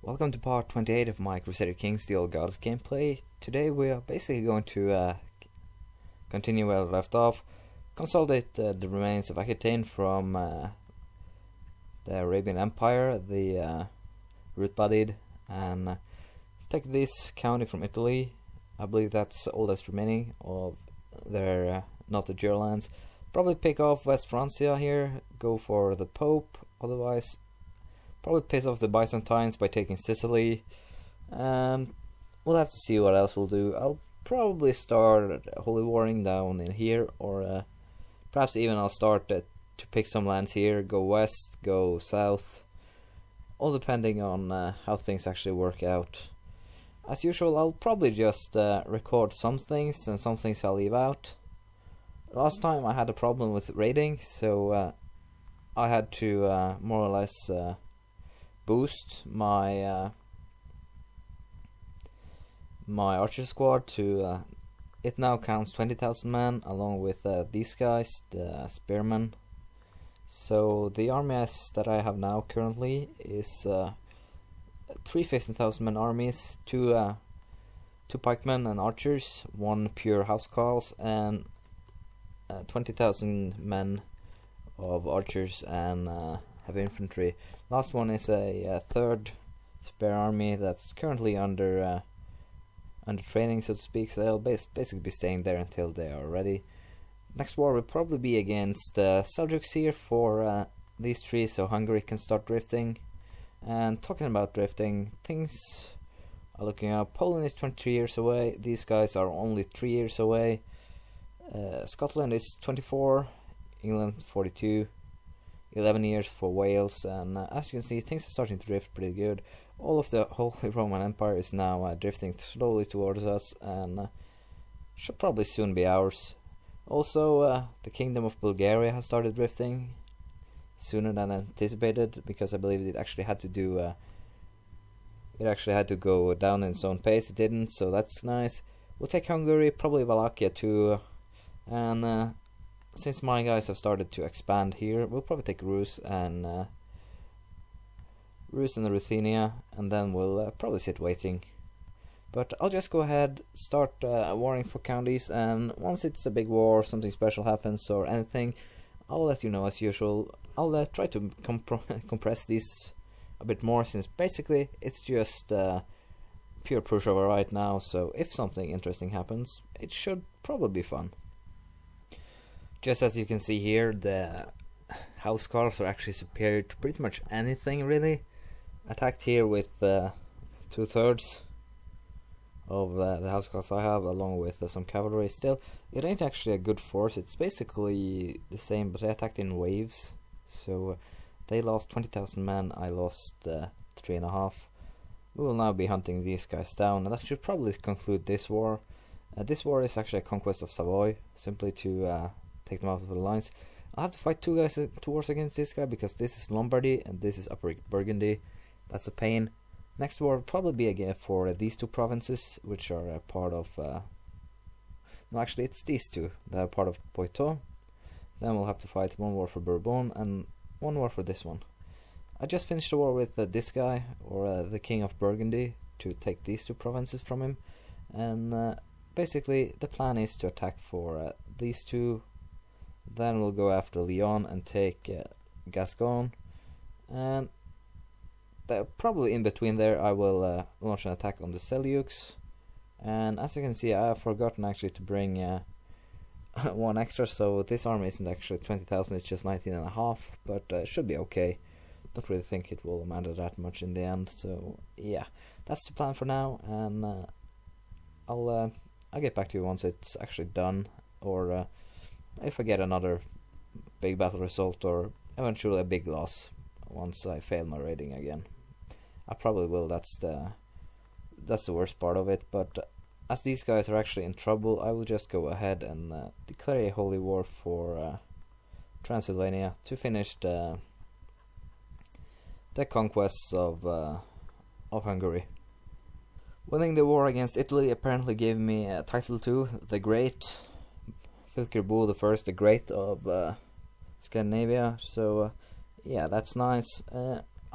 Welcome to part 28 of my Crusader Kings the Old Gods gameplay. Today we are basically going to continue where we left off, consolidate the remains of Aquitaine from the Arabian Empire, the root-bodied, and take this county from Italy. I believe that's all that's remaining of their not the Gerlands. Probably pick off West Francia here, go for the Pope, otherwise probably piss off the Byzantines by taking Sicily, and we'll have to see what else we'll do. I'll probably start holy warring down in here, or perhaps even I'll start to pick some lands here, go west, go south, all depending on how things actually work out. As usual, I'll probably just record some things, and some things I'll leave out. Last time I had a problem with raiding, so I had to more or less boost my my archer squad to it now counts 20,000 men, along with these guys, the spearmen. So the army that I have now currently is 3 15,000 men armies, two pikemen and archers, one pure housecarls, and 20,000 men of archers and heavy infantry. Last one is a third spare army that's currently under training, so to speak. So they'll basically be staying there until they are ready. Next war will probably be against Seljuks here for these three, so Hungary can start drifting. And talking about drifting, things are looking up. Poland is 23 years away. These guys are only 3 years away. Scotland is 24, England 42, 11 years for Wales, and as you can see, things are starting to drift pretty good. All of the Holy Roman Empire is now drifting slowly towards us, and should probably soon be ours. Also, the Kingdom of Bulgaria has started drifting sooner than anticipated, because I believe it actually had to do go down in its own pace. It didn't, so that's nice. We'll take Hungary, probably Wallachia too, and since my guys have started to expand here, we'll probably take Rus and Ruthenia, and then we'll probably sit waiting. But I'll just go ahead, start warring for counties, and once it's a big war, something special happens or anything, I'll let you know as usual. I'll try to compress these a bit more, since basically it's just pure pushover right now, so if something interesting happens, it should probably be fun. Just as you can see here, the housecarls are actually superior to pretty much anything, really. Attacked here with 2/3 of the housecarls I have, along with some cavalry. Still, it ain't actually a good force. It's basically the same, but they attacked in waves. So they lost 20,000 men, I lost 3.5. We will now be hunting these guys down, and that should probably conclude this war. This war is actually a conquest of Savoy, simply to take them out of the lines. I'll have to fight two wars against this guy, because this is Lombardy and this is Upper Burgundy. That's a pain. Next war will probably be again for these two provinces, which are part of no, actually it's these two that are part of Poitou. Then we'll have to fight one war for Bourbon and one war for this one. I just finished a war with this guy, or the King of Burgundy, to take these two provinces from him, and basically the plan is to attack for these two. Then we'll go after Lyon and take Gascon, and probably in between there I will launch an attack on the Seljuks. And as you can see, I have forgotten actually to bring one extra, so this army isn't actually 20,000, it's just 19.5, but it should be okay. Don't really think it will matter that much in the end, so yeah, that's the plan for now, and I'll get back to you once it's actually done, or if I get another big battle result, or eventually a big loss once I fail my raiding again. I probably will. That's the worst part of it. But as these guys are actually in trouble, I will just go ahead and declare a holy war for Transylvania to finish the conquests of Hungary. Winning the war against Italy apparently gave me a title too, the Great. Filkerbo the First, the Great of Scandinavia. So yeah, that's nice.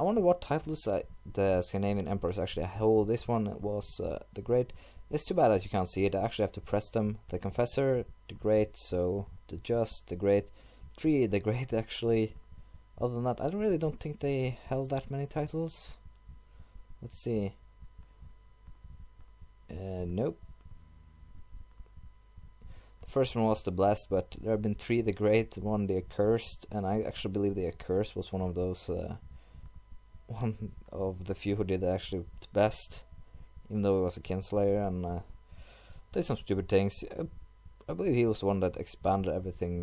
I wonder what titles the Scandinavian emperors actually hold. This one was the Great. It's too bad that you can't see it. I actually have to press them. The Confessor, the Great, so the Just, the Great, 3, the Great actually. Other than that, I really don't think they held that many titles. Let's see. Nope. The first one was the Blessed, but there have been 3 the Great, 1 the Accursed, and I actually believe the Accursed was one of those, one of the few who did actually the best, even though he was a kinslayer and did some stupid things. I believe he was the one that expanded everything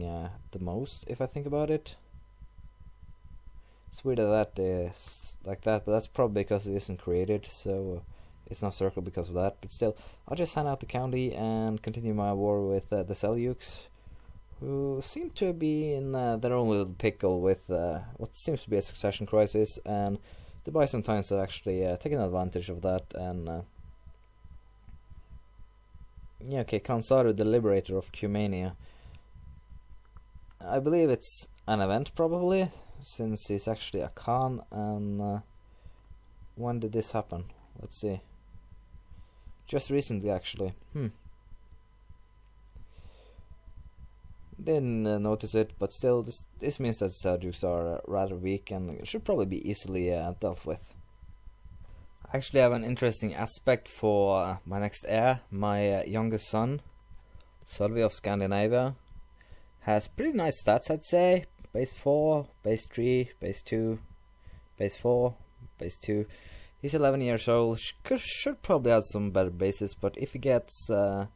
the most, if I think about it. It's weird that is like that, but that's probably because it isn't created, so it's not circled because of that. But still, I'll just hand out the county and continue my war with the Seljuks, who seem to be in their own little pickle with what seems to be a succession crisis, and the Byzantines are actually taking advantage of that. And yeah, okay, Crusader, the liberator of Cumania. I believe it's an event, probably, since he's actually a Khan. And when did this happen? Let's see. Just recently, actually. Didn't notice it, but still, this means that Seljuks are rather weak and should probably be easily dealt with. I actually have an interesting aspect for my next heir. My youngest son, Sölvi of Scandinavia, has pretty nice stats, I'd say. Base 4, base 3, base 2, base 4, base 2. He's 11 years old. Should probably have some better bases, but if he gets a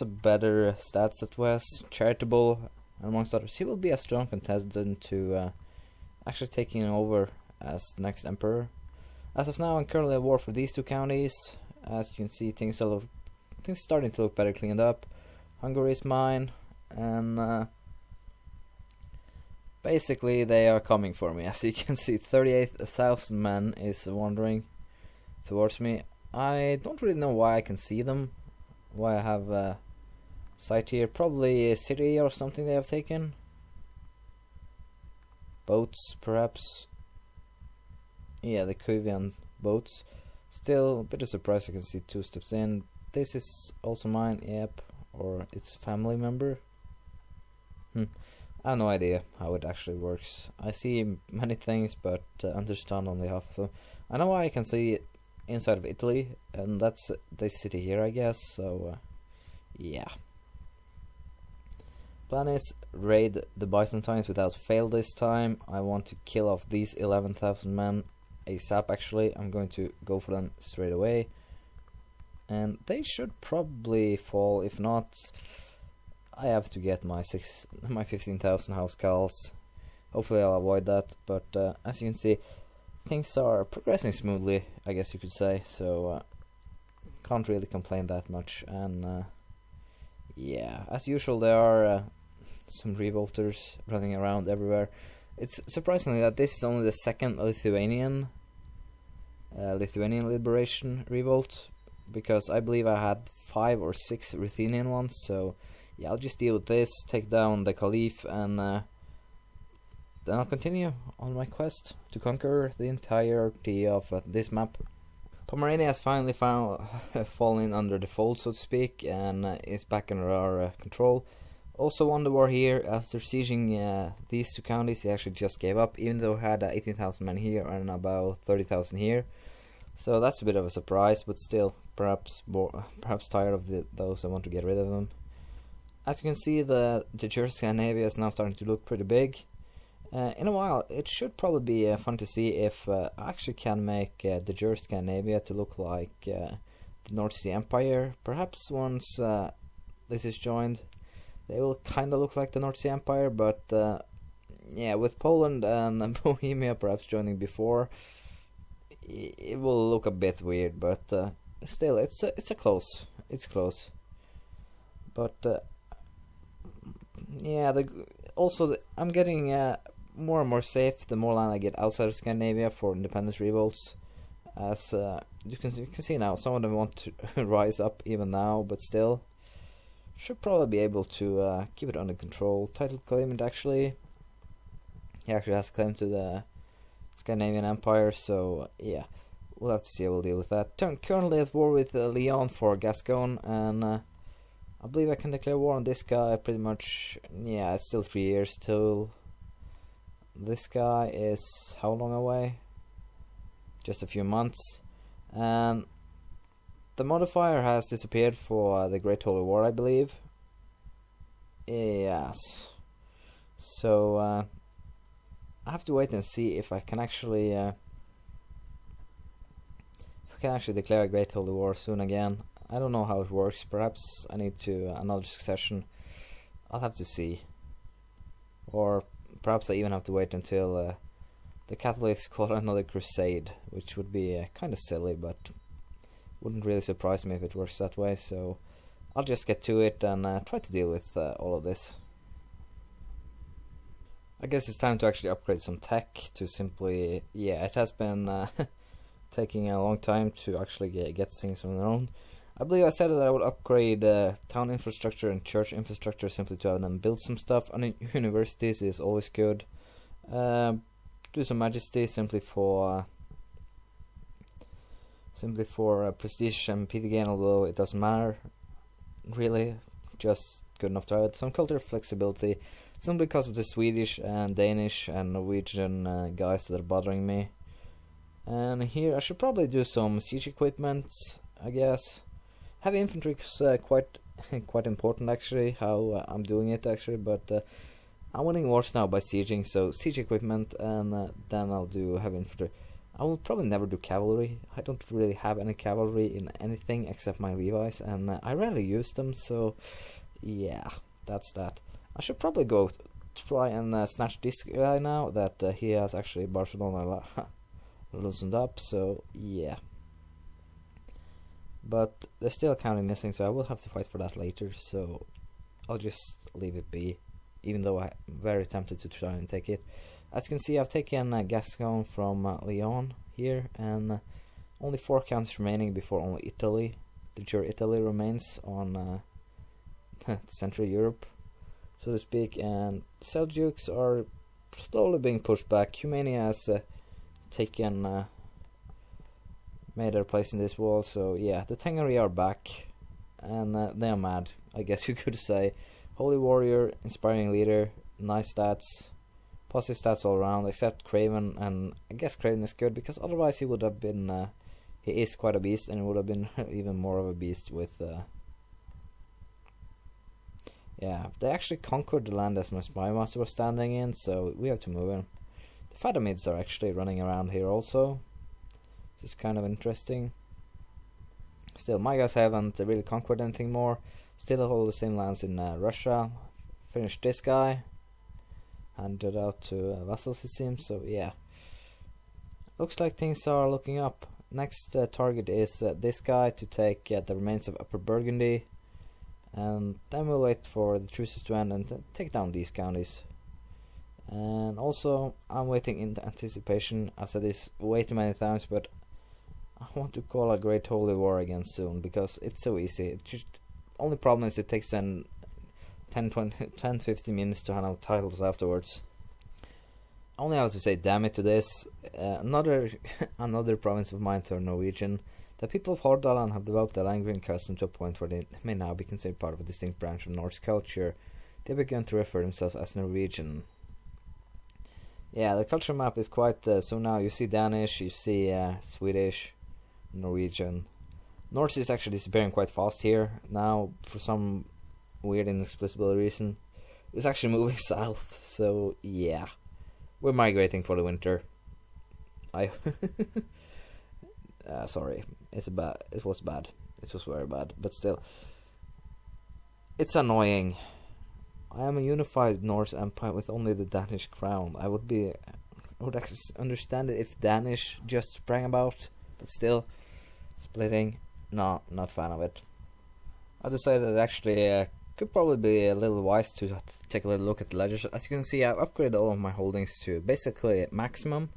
better stats at West, charitable, and amongst others, he will be a strong contestant to actually taking over as the next emperor. As of now, I'm currently at war for these 2 counties. As you can see, things starting to look better cleaned up. Hungary is mine, and basically they are coming for me. As you can see, 38,000 men is wandering towards me. I don't really know why I can see them. Why I have a sight here. Probably a city or something they have taken. Boats, perhaps. Yeah, the Kuvian boats. Still a bit of surprise I can see 2 steps in. This is also mine, yep. Or its family member. I have no idea how it actually works. I see many things, but understand only half of them. I know I can see inside of Italy, and that's this city here, I guess. So, yeah. Plan is raid the Byzantines without fail this time. I want to kill off these 11,000 men ASAP. Actually, I'm going to go for them straight away, and they should probably fall. If not, I have to get my 15,000 housecarls. Hopefully I'll avoid that, but as you can see, things are progressing smoothly, I guess you could say, so can't really complain that much. And yeah, as usual, there are some revolters running around everywhere. It's surprisingly that this is only the 2nd Lithuanian liberation revolt, because I believe I had 5 or 6 Ruthenian ones. So yeah, I'll just deal with this, take down the Caliph, and then I'll continue on my quest to conquer the entirety of this map. Pomerania has finally fallen under the fold, so to speak, and is back under our control. Also won the war here after sieging these 2 counties. He actually just gave up, even though he had 18,000 men here and about 30,000 here. So that's a bit of a surprise, but still, perhaps tired of those I want to get rid of them. As you can see, the Jersey Scandinavia is now starting to look pretty big. In a while, it should probably be fun to see if I actually can make the Jersey Scandinavia to look like the North Sea Empire. Perhaps once this is joined, they will kind of look like the North Sea Empire, but yeah, with Poland and Bohemia perhaps joining before, it will look a bit weird. But still, it's close. But yeah, I'm getting more and more safe the more land I get outside of Scandinavia for independence revolts. As you can see now, some of them want to rise up even now, but still should probably be able to keep it under control. Title claimant, actually, he actually has claim to the Scandinavian Empire, so yeah, we'll have to see how we'll deal with that. Currently at war with Leon for Gascon, and I believe I can declare war on this guy pretty much. Yeah, it's still 3 years till this guy is how long away? Just a few months. And the modifier has disappeared for the Great Holy War, I believe. Yes. So I have to wait and see if I can actually declare a Great Holy War soon again. I don't know how it works. Perhaps I need to another succession. I'll have to see. Or perhaps I even have to wait until the Catholics call another crusade, which would be kind of silly, but wouldn't really surprise me if it works that way. So I'll just get to it and try to deal with all of this. I guess it's time to actually upgrade some tech to simply... Yeah, it has been taking a long time to actually get things on their own. I believe I said that I would upgrade town infrastructure and church infrastructure simply to have them build some stuff. I mean, universities is always good. Do some majesty simply for prestige and PT gain, although it doesn't matter really. Just good enough to have it. Some cultural flexibility, simply because of the Swedish and Danish and Norwegian guys that are bothering me. And here I should probably do some siege equipment, I guess. Heavy infantry is quite important actually, how I'm doing it actually, but I'm winning wars now by sieging, so siege equipment, and then I'll do heavy infantry. I will probably never do cavalry. I don't really have any cavalry in anything except my Levi's, and I rarely use them, so yeah, that's that. I should probably go try and snatch this guy now that he has actually Barcelona loosened up, so yeah. But there's still a county missing, so I will have to fight for that later, so I'll just leave it be, even though I'm very tempted to try and take it. As you can see, I've taken Gascon from Lyon here, and only 4 counties remaining before only Italy, the jury Italy, remains on Central Europe, so to speak, and Seljuks are slowly being pushed back. Humania has made their place in this wall, so yeah, the Tengari are back, and they are mad, I guess you could say. Holy Warrior, inspiring leader, nice stats, positive stats all around, except Craven, and I guess Craven is good, because otherwise he would have been, he is quite a beast, and he would have been even more of a beast with, yeah, they actually conquered the land as my spy master was standing in, so we have to move in. The Fathamids are actually running around here also, which is kind of interesting. Still, my guys haven't really conquered anything more. Still hold the same lands in Russia. Finished this guy. Handed out to vassals, it seems, so yeah. Looks like things are looking up. Next target is this guy to take the remains of Upper Burgundy. And then we'll wait for the truces to end and take down these counties. And also, I'm waiting in anticipation. I've said this way too many times, but I want to call a Great Holy War again soon, because it's so easy. It just, only problem is it takes 10, 15 minutes to hand out titles afterwards. I only have to say damn it to this. Another province of mine turned Norwegian. The people of Hordaland have developed a language and custom to a point where they may now be considered part of a distinct branch of Norse culture. They have begun to refer themselves as Norwegian. Yeah, the culture map is quite... so now you see Danish, you see Swedish, Norwegian. Norse is actually disappearing quite fast here. Now, for some weird inexplicable reason, it's actually moving south. So, yeah. We're migrating for the winter. Sorry. It was bad. It was very bad. But still. It's annoying. I am a unified Norse empire with only the Danish crown. I would actually understand it if Danish just sprang about, but still, splitting, no, not fan of it. I decided that actually could probably be a little wise to take a little look at the ledgers. As you can see, I've upgraded all of my holdings to basically maximum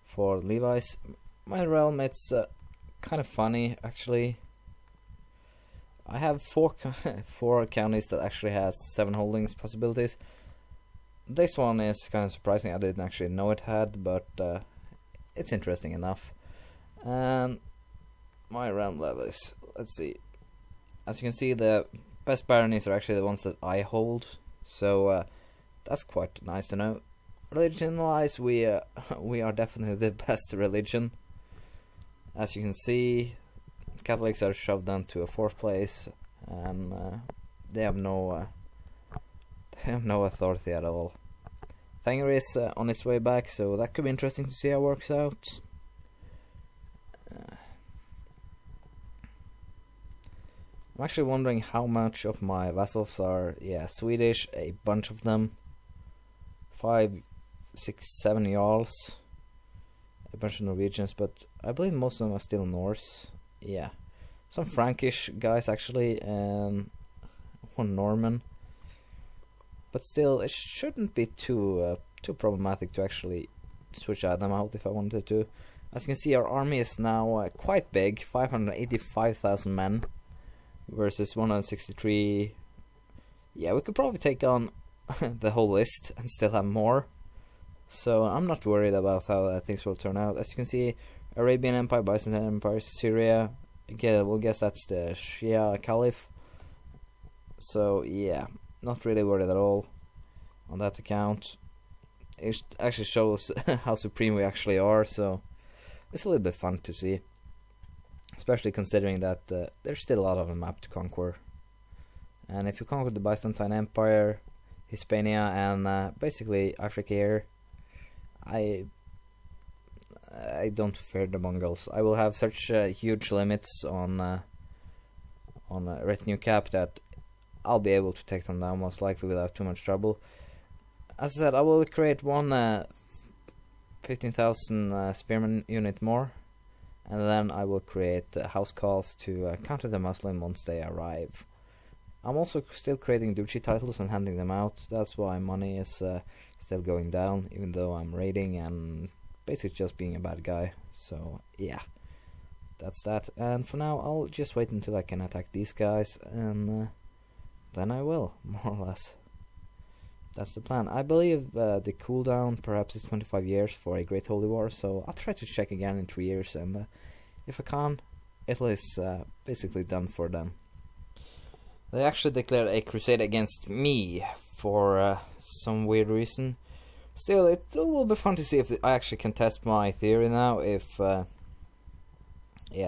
for Levi's. My realm, it's kind of funny actually. I have four counties that actually has 7 holdings possibilities. this one is kind of surprising. I didn't actually know it had, but it's interesting enough. And my realm levels, let's see. As you can see, the best baronies are actually the ones that I hold, so that's quite nice to know. Religion-wise, we are definitely the best religion. As you can see, Catholics are shoved down to a 4th place, and they have no authority at all. Thanger is on its way back, so that could be interesting to see how it works out. I'm actually wondering how much of my vassals are, Swedish, a bunch of them. 5, 6, 7 Jarls. A bunch of Norwegians, but I believe most of them are still Norse. Yeah. Some Frankish guys actually, and one Norman. But still, it shouldn't be too problematic to actually switch them out if I wanted to. As you can see, our army is now quite big, 585,000 men versus 163. Yeah, we could probably take on the whole list and still have more. So I'm not worried about how things will turn out. As you can see, Arabian Empire, Byzantine Empire, Syria. Again, we'll guess that's the Shia Caliph. So yeah, not really worried at all on that account. It actually shows how supreme we actually are, so it's a little bit fun to see. Especially considering that there's still a lot of a map to conquer. And if you conquer the Byzantine Empire, Hispania, and basically Africa here, I don't fear the Mongols. I will have such huge limits on retinue cap that I'll be able to take them down most likely without too much trouble. As I said, I will create one 15,000 spearmen unit more, and then I will create house calls to counter the Muslim once they arrive. I'm also still creating duchy titles and handing them out. That's why money is still going down, even though I'm raiding and basically just being a bad guy. So yeah, that's that. And for now, I'll just wait until I can attack these guys, and then I will, more or less. That's the plan. I believe the cooldown perhaps is 25 years for a Great Holy War, so I'll try to check again in 3 years, and if I can't, it is basically done for them. They actually declared a crusade against me for some weird reason. Still, it will be fun to see if I actually can test my theory now. If yeah,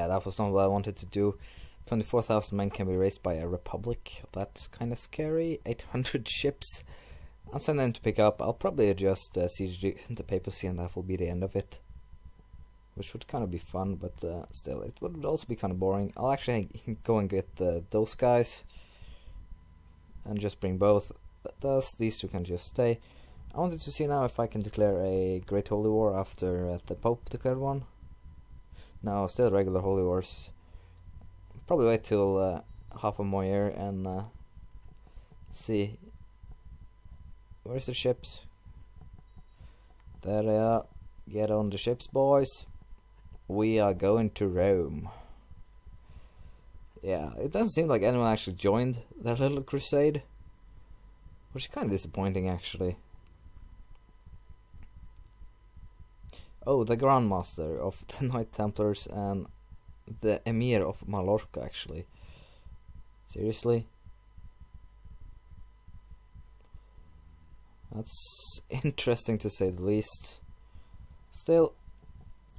that was not what I wanted to do. 24,000 men can be raised by a republic. That's kind of scary. 800 ships. I'm sending them to pick up. I'll probably just siege the papacy, and that will be the end of it. Which would kind of be fun, but still, it would also be kind of boring. I'll actually go and get those guys and just bring both. Thus, these two can just stay. I wanted to see now if I can declare a Great Holy War after the Pope declared one. No, still regular Holy Wars. Probably wait till half a more year and see. Where's the ships? There they are. Get on the ships, boys. We are going to Rome. Yeah, it doesn't seem like anyone actually joined that little crusade, which is kind of disappointing, actually. Oh, the Grand Master of the Knight Templars and the Emir of Mallorca, actually. Seriously? That's interesting to say the least. Still,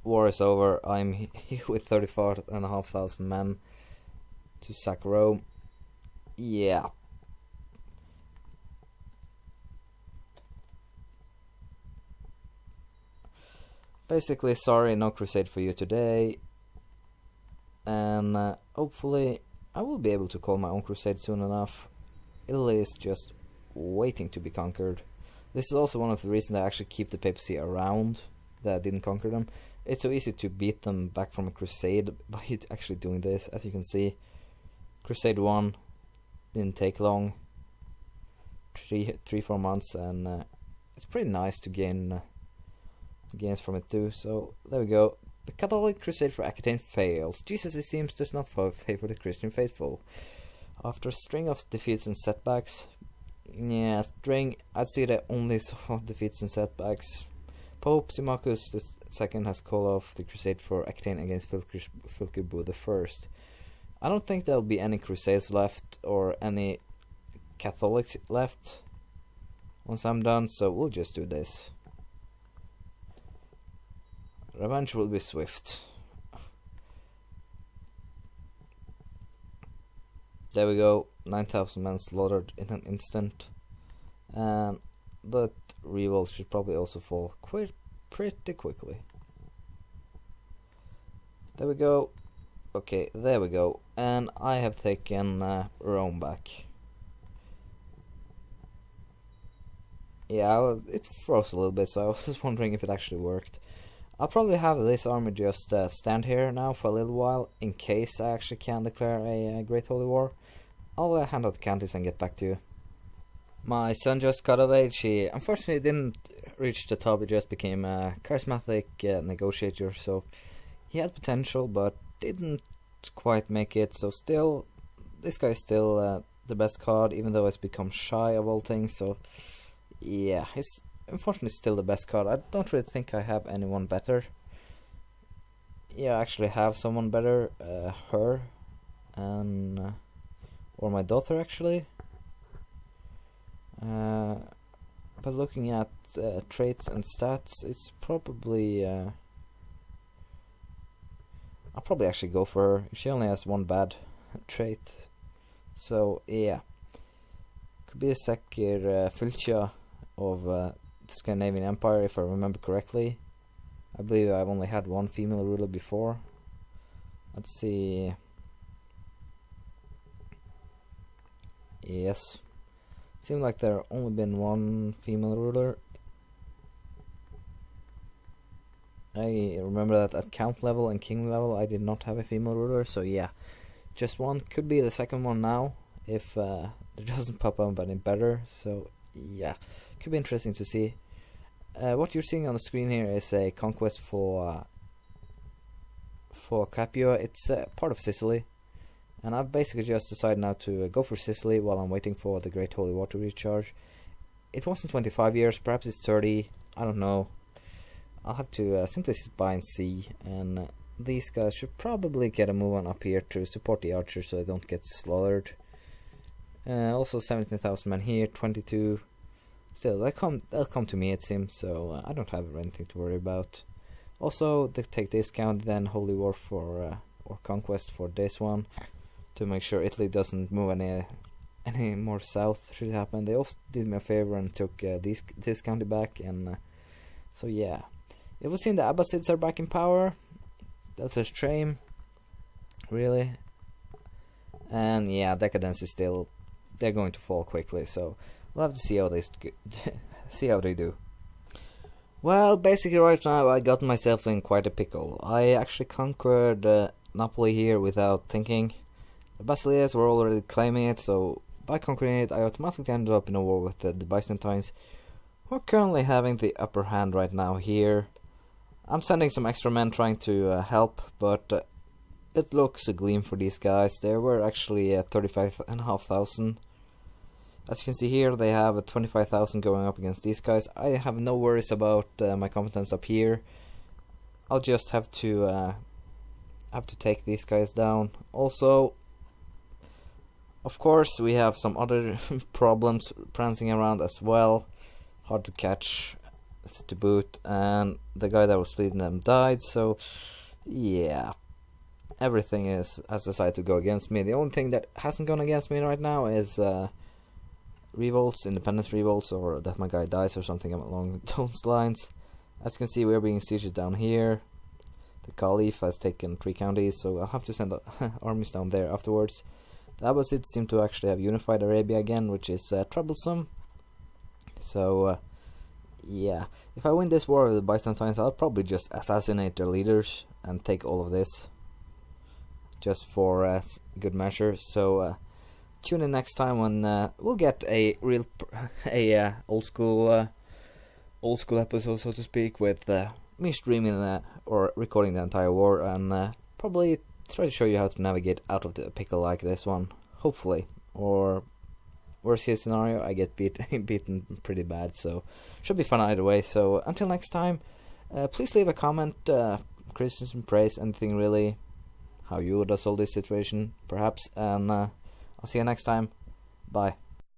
war is over. I'm here with 34,500 men to sack Rome. Yeah. Basically, sorry, no crusade for you today. And hopefully I will be able to call my own crusade soon enough. Italy is just waiting to be conquered. This is also one of the reasons I actually keep the papacy around, that I didn't conquer them. It's so easy to beat them back from a crusade by actually doing this. As you can see, Crusade 1 didn't take long, 3-4 months, and it's pretty nice to gain gains from it too. So there we go. The Catholic crusade for Aquitaine fails. Jesus, it seems, does not favor the Christian faithful. After a string of defeats and setbacks, Yeah, string, I'd say the only sort of defeats and setbacks. Pope Symmachus II has called off the crusade for Aquitaine against Philippa the First. I don't think there'll be any crusades left or any Catholics left once I'm done, so we'll just do this. Revenge will be swift. There we go, 9,000 men slaughtered in an instant. But revolt should probably also fall pretty quickly. There we go. Okay, there we go. And I have taken Rome back. Yeah, it froze a little bit, so I was wondering if it actually worked. I'll probably have this army just stand here now for a little while, in case I actually can declare a Great Holy War. I'll hand out the counties and get back to you. My son just got of age. He unfortunately didn't reach the top. He just became a charismatic negotiator, so he had potential, but didn't quite make it. So still, this guy is still the best card, even though it's become shy of all things. So yeah, he's unfortunately still the best card. I don't really think I have anyone better. Yeah, I actually have someone better, her, and or my daughter actually. But looking at traits and stats, it's probably I'll probably actually go for her. She only has one bad trait, so yeah, could be a Sekir Fulcha of the Scandinavian Empire, if I remember correctly. I believe I've only had one female ruler before. Let's see. Yes. Seems like there only been one female ruler. I remember that at count level and king level I did not have a female ruler, so yeah. Just one. Could be the second one now, if there doesn't pop up any better, so yeah. Could be interesting to see. What you're seeing on the screen here is a conquest for Capua. It's part of Sicily. And I've basically just decided now to go for Sicily while I'm waiting for the Great Holy War to recharge. It wasn't 25 years, perhaps it's 30, I don't know. I'll have to simply sit by and see. And these guys should probably get a move on up here to support the archers so they don't get slaughtered. Also 17,000 men here, 22. Still, they'll come to me, it seems, so I don't have anything to worry about. Also, they take this count, then Holy War for or Conquest for this one, to make sure Italy doesn't move any more south should it happen. They also did me a favor and took this county back, and so yeah. It would seem the Abbasids are back in power. That's a shame, really. And yeah, Decadence is still, they're going to fall quickly, so we'll have to see how they do. Well, basically right now I got myself in quite a pickle. I actually conquered Napoli here without thinking. The Basileas were already claiming it, so by conquering it I automatically ended up in a war with the Byzantines, who are currently having the upper hand right now here. I'm sending some extra men trying to help, but it looks a gleam for these guys. There were actually 35,500. As you can see here, they have 25,000 going up against these guys. I have no worries about my competence up here. I'll just have to take these guys down. Also, of course, we have some other problems prancing around as well. Hard to catch, to boot, and the guy that was leading them died. So, yeah, everything has decided to go against me. The only thing that hasn't gone against me right now is revolts, independence revolts, or that my guy dies or something along those lines. As you can see, we're being sieged down here. The Caliph has taken 3 counties, so I'll have to send armies down there afterwards. The Abbasids seem to actually have unified Arabia again, which is troublesome. So, yeah. If I win this war with the Byzantines, I'll probably just assassinate their leaders and take all of this, just for good measure. So, tune in next time when we'll get a real old school episode, so to speak, with me streaming or recording the entire war, and probably try to show you how to navigate out of the pickle like this one, hopefully, or worst case scenario, I get beaten pretty bad, so should be fun either way. So until next time, please leave a comment, criticism, praise, anything really, how you would solve this situation, perhaps, and I'll see you next time. Bye.